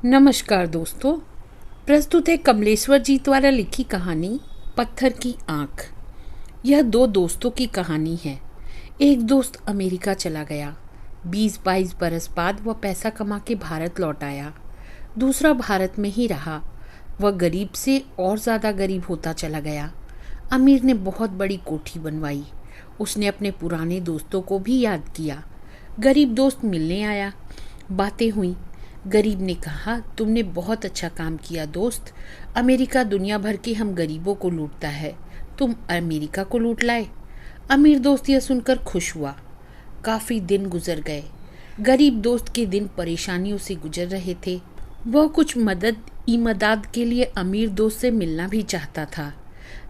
नमस्कार दोस्तों। प्रस्तुत है कमलेश्वर जी द्वारा लिखी कहानी पत्थर की आंख। यह दो दोस्तों की कहानी है। एक दोस्त अमेरिका चला गया। 20-22 बरस बाद वह पैसा कमा के भारत लौट आया। दूसरा भारत में ही रहा। वह गरीब से और ज़्यादा गरीब होता चला गया। अमीर ने बहुत बड़ी कोठी बनवाई। उसने अपने पुराने दोस्तों को भी याद किया। गरीब दोस्त मिलने आया। बातें हुई। गरीब ने कहा, तुमने बहुत अच्छा काम किया दोस्त। अमेरिका दुनिया भर के हम गरीबों को लूटता है, तुम अमेरिका को लूट लाए। अमीर दोस्त यह सुनकर खुश हुआ। काफ़ी दिन गुजर गए। गरीब दोस्त के दिन परेशानियों से गुजर रहे थे। वह कुछ इमदाद के लिए अमीर दोस्त से मिलना भी चाहता था।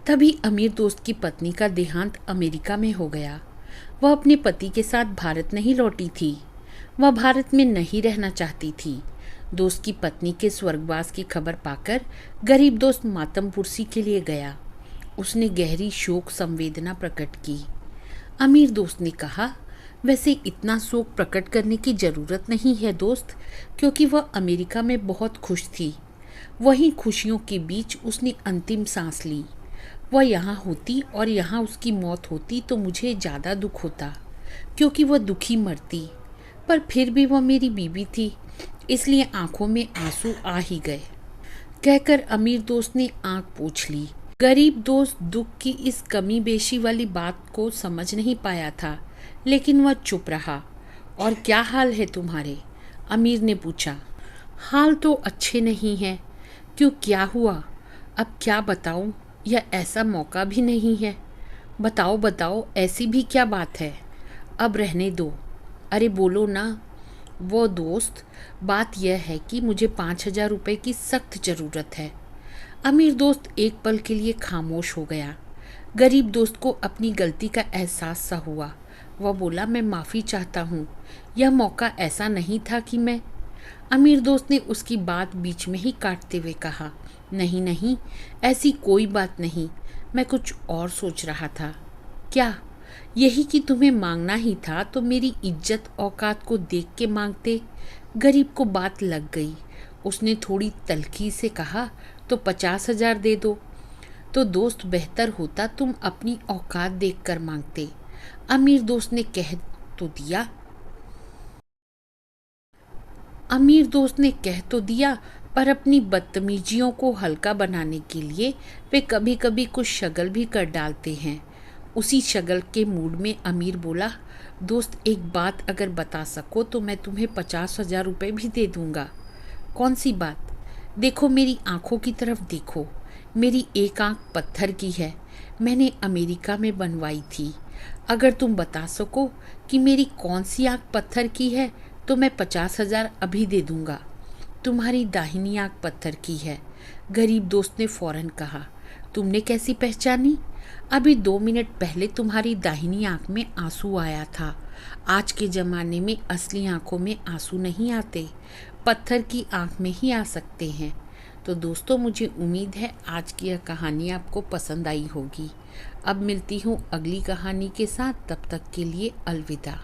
तभी अमीर दोस्त की पत्नी का देहांत अमेरिका में हो गया। वह अपने पति के साथ भारत नहीं लौटी थी। वह भारत में नहीं रहना चाहती थी। दोस्त की पत्नी के स्वर्गवास की खबर पाकर गरीब दोस्त मातम पुरसी के लिए गया। उसने गहरी शोक संवेदना प्रकट की। अमीर दोस्त ने कहा, वैसे इतना शोक प्रकट करने की ज़रूरत नहीं है दोस्त, क्योंकि वह अमेरिका में बहुत खुश थी। वहीं खुशियों के बीच उसने अंतिम सांस ली। वह यहाँ होती और यहाँ उसकी मौत होती तो मुझे ज़्यादा दुख होता, क्योंकि वह दुखी मरती। पर फिर भी वह मेरी बीवी थी, इसलिए आंखों में आंसू आ ही गए। कहकर अमीर दोस्त ने आंख पोंछ ली। गरीब दोस्त दुख की इस कमी बेशी वाली बात को समझ नहीं पाया था, लेकिन वह चुप रहा। और क्या हाल है तुम्हारे? अमीर ने पूछा। हाल तो अच्छे नहीं हैं। क्यों, क्या हुआ? अब क्या बताऊं? यह ऐसा मौका भी नहीं है। बताओ बताओ, ऐसी भी क्या बात है? अब रहने दो। अरे बोलो ना। वो दोस्त, बात यह है कि मुझे 5,000 रुपये की सख्त ज़रूरत है। अमीर दोस्त एक पल के लिए खामोश हो गया। गरीब दोस्त को अपनी गलती का एहसास सा हुआ। वह बोला, मैं माफ़ी चाहता हूँ, यह मौका ऐसा नहीं था कि मैं। अमीर दोस्त ने उसकी बात बीच में ही काटते हुए कहा, नहीं नहीं, ऐसी कोई बात नहीं, मैं कुछ और सोच रहा था। क्या? यही कि तुम्हें मांगना ही था तो मेरी इज्जत औकात को देख के मांगते। गरीब को बात लग गई। उसने थोड़ी तल्खी से कहा, तो 50,000 दे दो। तो दोस्त, बेहतर होता तुम अपनी औकात देख कर मांगते। अमीर दोस्त ने कह तो दिया, पर अपनी बदतमीजियों को हल्का बनाने के लिए वे कभी कभी कुछ शगल भी कर डालते हैं। उसी शगल के मूड में अमीर बोला, दोस्त एक बात अगर बता सको तो मैं तुम्हें 50,000 रुपये भी दे दूंगा। कौन सी बात? देखो, मेरी आंखों की तरफ देखो। मेरी एक आंख पत्थर की है, मैंने अमेरिका में बनवाई थी। अगर तुम बता सको कि मेरी कौन सी आंख पत्थर की है तो मैं 50,000 अभी दे दूंगा। तुम्हारी दाहिनी आंख पत्थर की है। गरीब दोस्त ने फौरन कहा। तुमने कैसी पहचानी? अभी 2 मिनट पहले तुम्हारी दाहिनी आंख में आंसू आया था। आज के ज़माने में असली आंखों में आंसू नहीं आते, पत्थर की आंख में ही आ सकते हैं। तो दोस्तों, मुझे उम्मीद है आज की यह कहानी आपको पसंद आई होगी। अब मिलती हूँ अगली कहानी के साथ, तब तक के लिए अलविदा।